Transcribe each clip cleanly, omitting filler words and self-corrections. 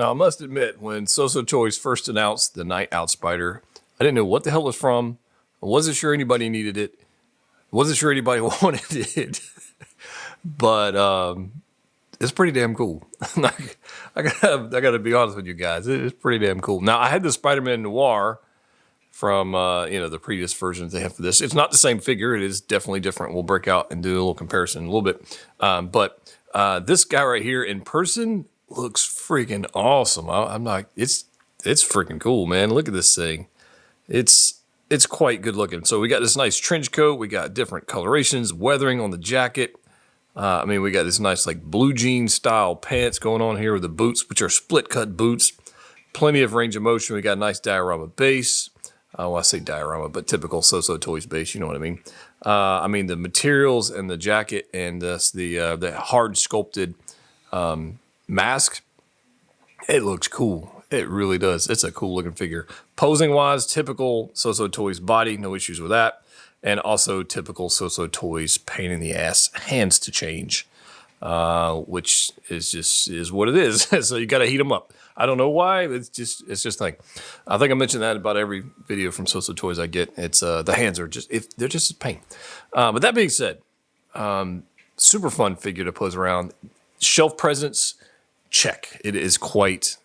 Now, I must admit, when SooSooToys first announced the Night Out Spider, I didn't know what the hell it was from. I wasn't sure anybody needed it. I wasn't sure anybody wanted it. But it's pretty damn cool. I gotta be honest with you guys. It's pretty damn cool. Now, I had the Spider-Man Noir from the previous versions they have for this. It's not the same figure. It is definitely different. We'll break out and do a little comparison in a little bit. But this guy right here in person looks freaking awesome. I'm like, it's freaking cool, man. Look at this thing. It's quite good looking. So we got this nice trench coat. We got different colorations, weathering on the jacket. We got this nice like blue jean style pants going on here with the boots, which are split cut boots. Plenty of range of motion. We got a nice diorama base. I say diorama, but typical SooSooToys base. You know what I mean? The materials and the jacket and the hard sculpted mask. It looks cool. It really does. It's a cool looking figure. Posing wise, typical SooSooToys body. No issues with that. And also typical SooSooToys pain in the ass hands to change, which is what it is. So you got to heat them up. I don't know why. It's just like, I think I mentioned that about every video from SooSooToys I get. It's the hands are they're just a pain. But that being said, super fun figure to pose around. Shelf presence, check. It is quite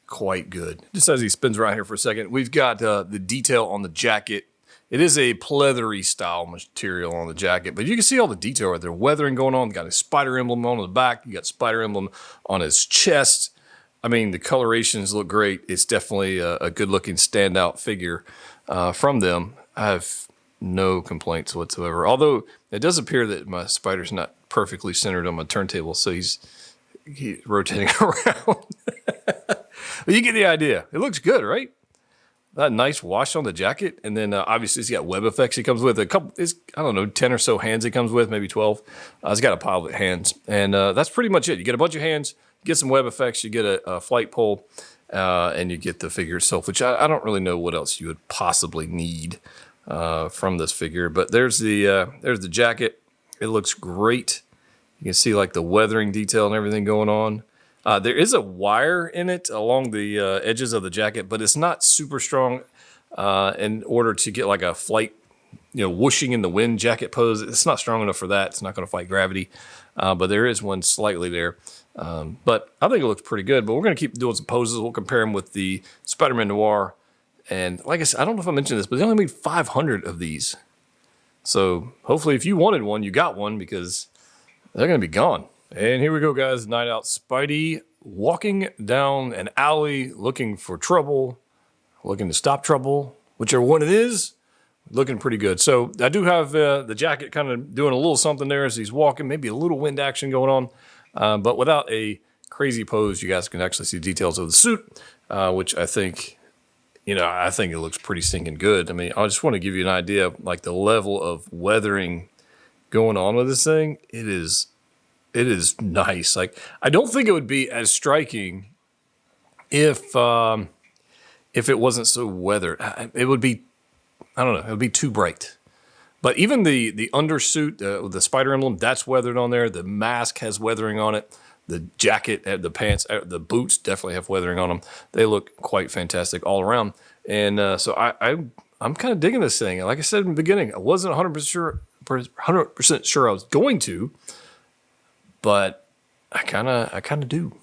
good. Just as he spins around here for a second, we've got the detail on the jacket. It is a pleathery style material on the jacket, but you can see all the detail right there. Weathering going on. Got a spider emblem on the back. You got spider emblem on his chest. The colorations look great. It's definitely a good-looking standout figure from them. I have no complaints whatsoever. Although it does appear that my spider's not perfectly centered on my turntable, so he's rotating around. But you get the idea. It looks good, right? That nice wash on the jacket, and then obviously he's got web effects. He comes with a couple, 10 or so hands he comes with, maybe 12. He's got a pile of hands, and that's pretty much it. You get a bunch of hands, you get some web effects, you get a flight pole, and you get the figure itself, which I don't really know what else you would possibly need from this figure. But there's the jacket. It looks great. You can see like the weathering detail and everything going on. There is a wire in it along the edges of the jacket, but it's not super strong in order to get like a flight, whooshing in the wind jacket pose. It's not strong enough for that. It's not going to fight gravity, but there is one slightly there. But I think it looks pretty good, but we're going to keep doing some poses. We'll compare them with the Spider-Man Noir. And like I said, I don't know if I mentioned this, but they only made 500 of these. So hopefully if you wanted one, you got one because they're going to be gone. And here we go, guys. Night Out Spidey walking down an alley looking for trouble, looking to stop trouble, whichever one it is, looking pretty good. So I do have the jacket kind of doing a little something there as he's walking, maybe a little wind action going on, but without a crazy pose. You guys can actually see details of the suit, which I think, I think it looks pretty stinking good. I just want to give you an idea of like the level of weathering going on with this thing. It is nice. Like, I don't think it would be as striking if it wasn't so weathered. It would be, I don't know, it would be too bright. But even the undersuit, the spider emblem, that's weathered on there. The mask has weathering on it. The jacket, the pants, the boots definitely have weathering on them. They look quite fantastic all around. And so I'm kind of digging this thing. Like I said in the beginning, I wasn't 100% sure I was going to. But I kind of do.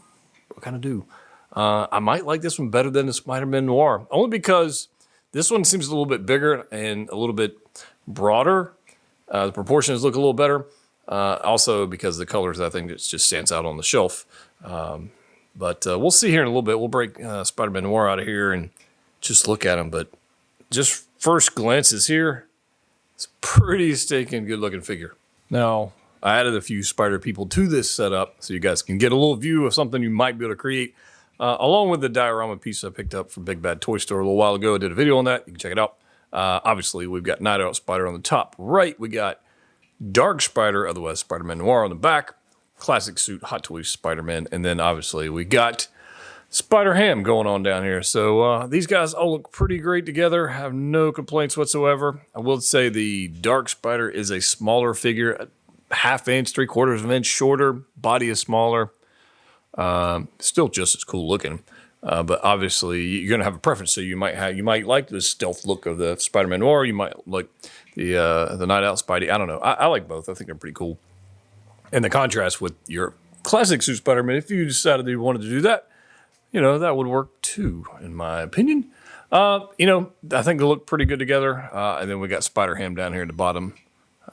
I might like this one better than the Spider-Man Noir, only because this one seems a little bit bigger and a little bit broader. The proportions look a little better. Also because the colors, I think it just stands out on the shelf. But we'll see here in a little bit. We'll break Spider-Man Noir out of here and just look at him. But just first glances here, it's a pretty stinking good looking figure. Now, I added a few spider people to this setup so you guys can get a little view of something you might be able to create, along with the diorama piece I picked up from Big Bad Toy Store a little while ago. I did a video on that. You can check it out. Obviously, we've got Night Out Spider on the top right. We got Dark Spider, otherwise Spider-Man Noir on the back. Classic suit, Hot Toys Spider-Man. And then, obviously, we got Spider-Ham going on down here. So these guys all look pretty great together. Have no complaints whatsoever. I will say the Dark Spider is a smaller figure, half inch, 3/4 of an inch shorter. Body is smaller. Still just as cool looking. But obviously you're going to have a preference. So you might like the stealth look of the Spider-Man Noir. You might like the Night Owl Spidey. I don't know. I like both. I think they're pretty cool. And the contrast with your classic suit Spider-Man, if you decided you wanted to do that, that would work too, in my opinion. I think they look pretty good together. And then we got Spider-Ham down here at the bottom,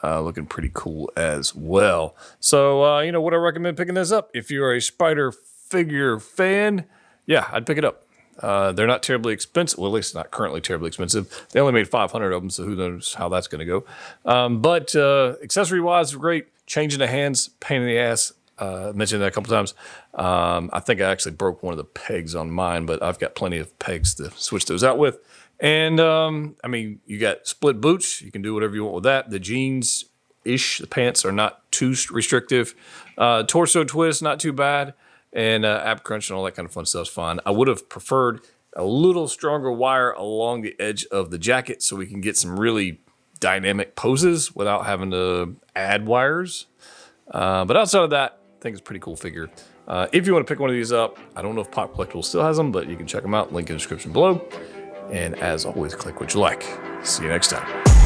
looking pretty cool as well. So, would I recommend picking this up? If you're a Spider figure fan, yeah, I'd pick it up. They're not terribly expensive. Well, at least not currently terribly expensive. They only made 500 of them, so who knows how that's going to go. But accessory-wise, great. Changing the hands, pain in the ass. Mentioned that a couple times. I think I actually broke one of the pegs on mine, but I've got plenty of pegs to switch those out with. And, you got split boots. You can do whatever you want with that. The jeans-ish, the pants are not too restrictive. Torso twist, not too bad. And ab crunch and all that kind of fun stuff's fine. I would have preferred a little stronger wire along the edge of the jacket so we can get some really dynamic poses without having to add wires. But outside of that, I think it's a pretty cool figure. If you want to pick one of these up, I don't know if Pop Collectibles still has them, but you can check them out. Link in the description below. And as always, click what you like. See you next time.